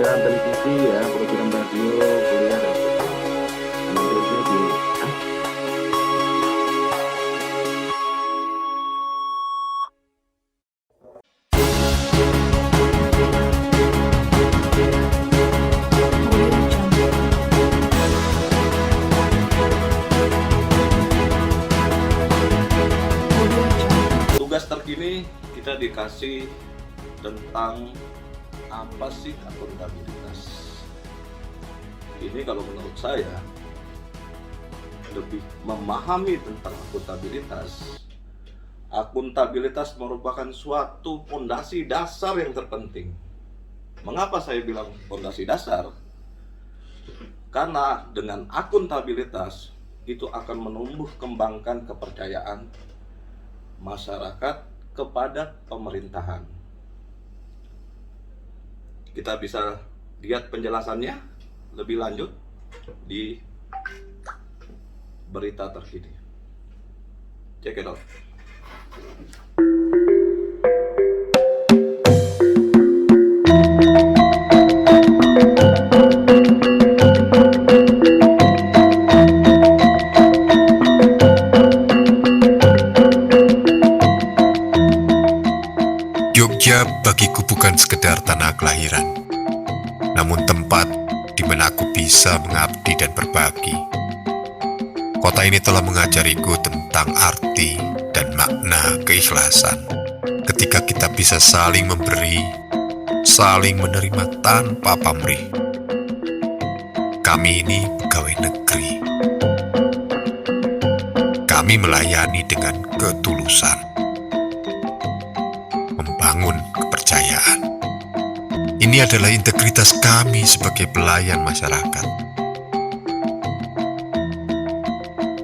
siaran televisi ya, program radio, kuliah dan nanti itu di tugas terkini kita dikasih tentang apa sih akuntabilitas. Ini kalau menurut saya lebih memahami tentang akuntabilitas. Akuntabilitas merupakan suatu fondasi dasar yang terpenting. Mengapa saya bilang fondasi dasar? Karena dengan akuntabilitas itu akan menumbuh kembangkan kepercayaan masyarakat kepada pemerintahan. Kita bisa lihat penjelasannya lebih lanjut di berita terkini. Check it out. Jogja bagiku bukan sekedar tanah kelahiran, namun tempat di mana aku bisa mengabdi dan berbagi. Kota ini telah mengajariku tentang arti dan makna keikhlasan. Ketika kita bisa saling memberi, saling menerima tanpa pamrih. Kami ini pegawai negeri. Kami melayani dengan ketulusan, membangun kepercayaan. Ini adalah integritas kami sebagai pelayan masyarakat.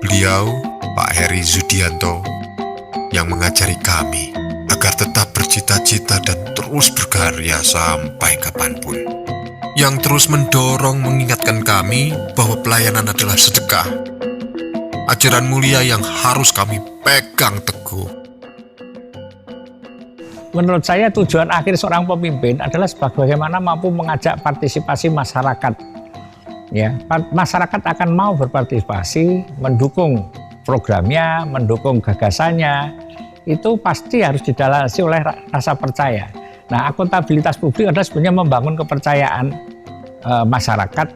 Beliau, Pak Heri Zudianto, yang mengajari kami agar tetap bercita-cita dan terus berkarya sampai kapanpun. Yang terus mendorong mengingatkan kami bahwa pelayanan adalah sedekah. Ajaran mulia yang harus kami pegang teguh. Menurut saya tujuan akhir seorang pemimpin adalah bagaimana mampu mengajak partisipasi masyarakat. Ya, masyarakat akan mau berpartisipasi, mendukung programnya, mendukung gagasannya. Itu pasti harus dilandasi oleh rasa percaya. Nah, akuntabilitas publik adalah sebenarnya membangun kepercayaan masyarakat,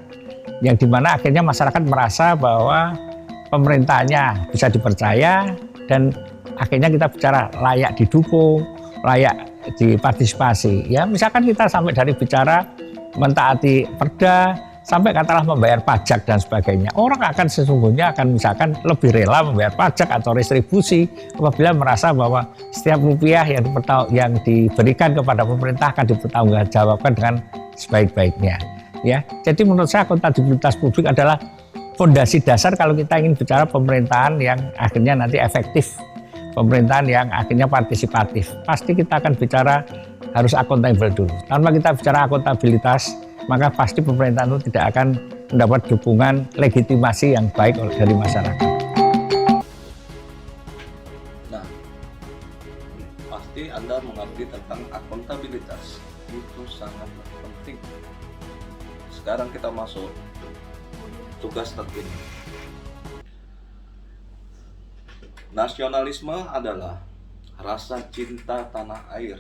yang dimana akhirnya masyarakat merasa bahwa pemerintahnya bisa dipercaya dan akhirnya kita bicara layak didukung, layak dipartisipasi. Ya, misalkan kita sampai dari bicara mentaati perda sampai katakanlah membayar pajak dan sebagainya. Orang akan sesungguhnya akan misalkan lebih rela membayar pajak atau retribusi apabila merasa bahwa setiap rupiah yang diberikan kepada pemerintah akan dipertanggungjawabkan dengan sebaik-baiknya. Ya, jadi menurut saya akuntabilitas publik adalah fondasi dasar kalau kita ingin bicara pemerintahan yang akhirnya nanti efektif, pemerintahan yang akhirnya partisipatif. Pasti kita akan bicara harus akuntabel dulu. Tanpa kita bicara akuntabilitas, maka pasti pemerintahan itu tidak akan mendapat dukungan legitimasi yang baik dari masyarakat. Nah, pasti Anda mengerti tentang akuntabilitas. Itu sangat penting. Sekarang kita masuk tugas terkini. Nasionalisme adalah rasa cinta tanah air,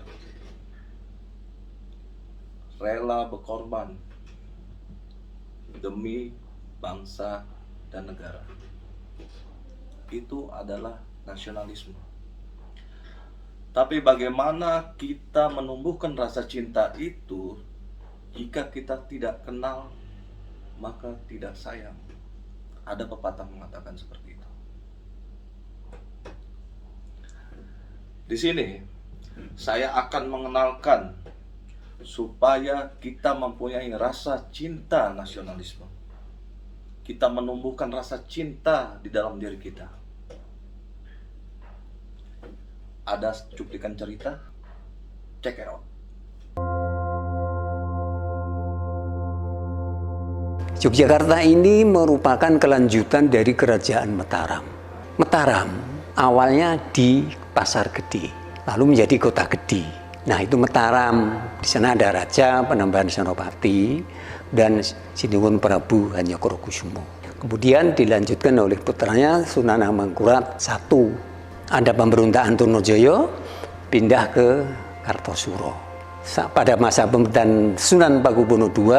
rela berkorban demi bangsa dan negara. Itu adalah nasionalisme. Tapi bagaimana kita menumbuhkan rasa cinta itu jika kita tidak kenal, maka tidak sayang. Ada pepatah mengatakan seperti itu. Di sini saya akan mengenalkan supaya kita mempunyai rasa cinta nasionalisme. Kita menumbuhkan rasa cinta di dalam diri kita. Ada cuplikan cerita? Check it out. Yogyakarta ini merupakan kelanjutan dari Kerajaan Mataram. Mataram awalnya di Pasar Gede, lalu menjadi Kota Gede. Nah itu Mataram, di sana ada Raja Panembahan Senopati dan Sinuwun Prabu Hanyakurakusumo. Kemudian dilanjutkan oleh putranya Sunan Amangkurat I. Ada pemberontakan Trunojoyo, pindah ke Kartosuro. Pada masa pemerintahan Sunan Pakubuwono II,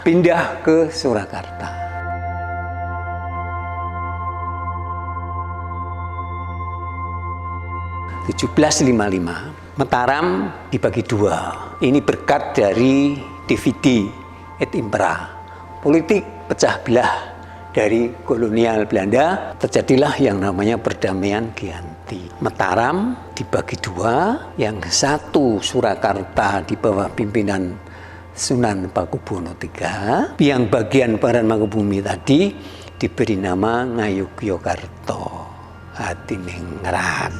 pindah ke Surakarta. (1755) Mataram dibagi dua. Ini berkat dari Dividi et Impera. Politik pecah belah dari kolonial Belanda, terjadilah yang namanya perdamaian Giyanti. Mataram dibagi dua, yang satu Surakarta di bawah pimpinan Sunan Pakubuwono III, yang bagian barat Mangkubumi tadi diberi nama Ngayogyakarta Hadiningrat.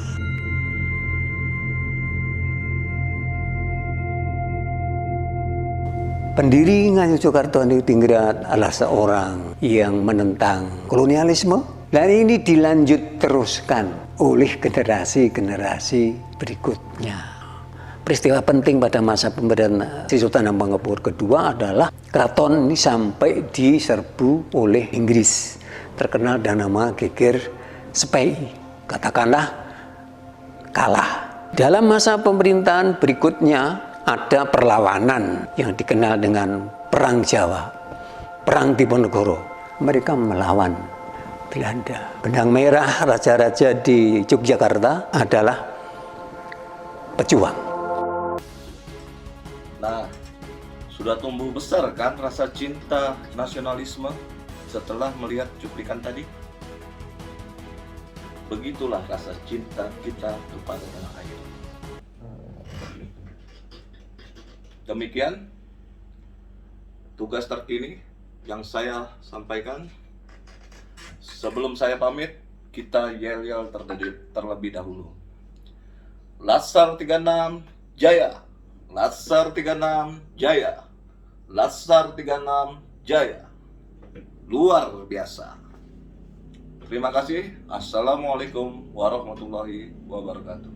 Pendiri Ngayogyakarta Hadiningrat adalah seorang yang menentang kolonialisme, dan ini dilanjut teruskan oleh generasi-generasi berikutnya. Peristiwa penting pada masa pemerintahan Sultan Hamengkubuwono II adalah keraton ini sampai diserbu oleh Inggris, terkenal dengan nama geger Spei, katakanlah kalah. Dalam masa pemerintahan berikutnya ada perlawanan yang dikenal dengan Perang Jawa, Perang Diponegoro. Mereka melawan Belanda. Benang merah raja-raja di Yogyakarta adalah pejuang. Nah, sudah tumbuh besar kan rasa cinta nasionalisme setelah melihat cuplikan tadi? Begitulah rasa cinta kita kepada tanah air. Demikian tugas terkini yang saya sampaikan. Sebelum saya pamit, kita yel-yel terlebih dahulu. Latsar 36 Jaya, Latsar 36 Jaya, Latsar 36 Jaya. Luar biasa. Terima kasih. Assalamualaikum warahmatullahi wabarakatuh.